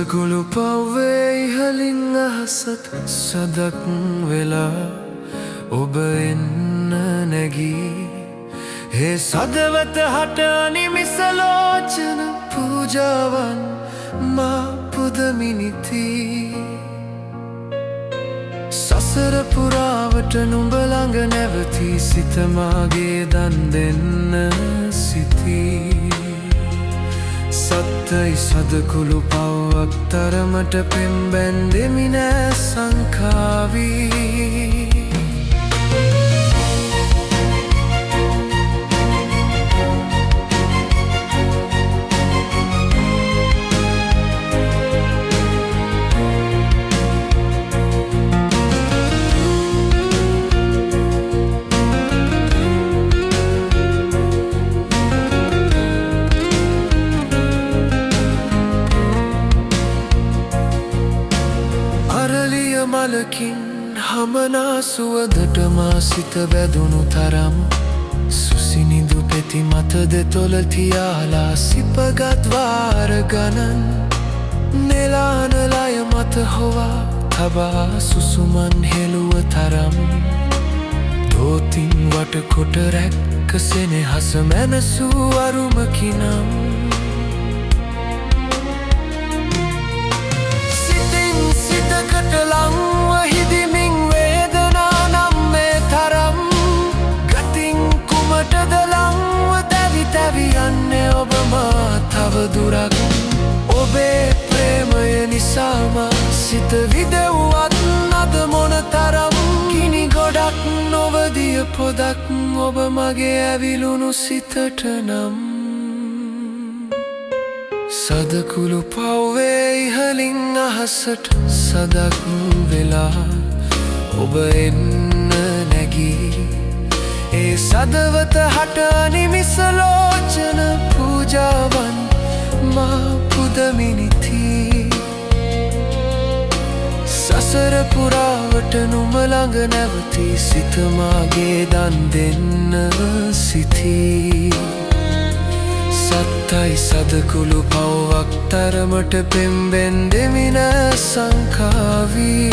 සදකුළු පව්වේ ඉහලින් අහසට සදක් වෙලා ඔබ එන්න නැගී ඒ සදවත හට අනිමිසලෝචන පූජාවන් මා පුදමිනිති සසර පුරාවට නුඹ ළඟ නැවතී සිත මාගේ දන් දෙන්න සිතී සත්තයි සදකුළු පව්වක් තරමට පෙම්බැන්දෙමි නෑ සංකාවී මලකින් හමනා සුවඳට මා සිත වැදුණු තරම් සුසිනිදු පෙති මත දෙතොල තියාලා සිපගත් වාර ගණන් නෙලානලය මත හොවා තබා සුසුමන් හෙළුව තරම් දෝතින් වටකොට රැක්ක සෙනෙහස මැනසූ අරුමකිනම් සිතකට ලංව හිදිමින් වේදනා නම් මේ තරම් ගතින් කුමටද ලංව දැවි දැවි යන්නේ ඔබ මා තව දුරක් ඔබේ ප්‍රේමය නිසාම සිත විදෙව්වත් අද මොන තරම් ගිනි ගොඩක් නොවදිය පොදක් ඔබ මගේ ඇවිලුණු සිතට නම් සදකුළු පව්වේ ඉහලින් අහසට සදක් වෙලා ඔබ එන්න නැගී ඒ සදවත හට අනිමිසලෝචන පූජාවන් මා පුදමිනිති සසර පුරාවට නුඹ ළඟ නැවතී සිත මාගේ දන් දෙන්න සිතී සත්තයි සදකුළු පව්වක් තරමට පෙම්බෙන්දෙමි නෑ සංකාවී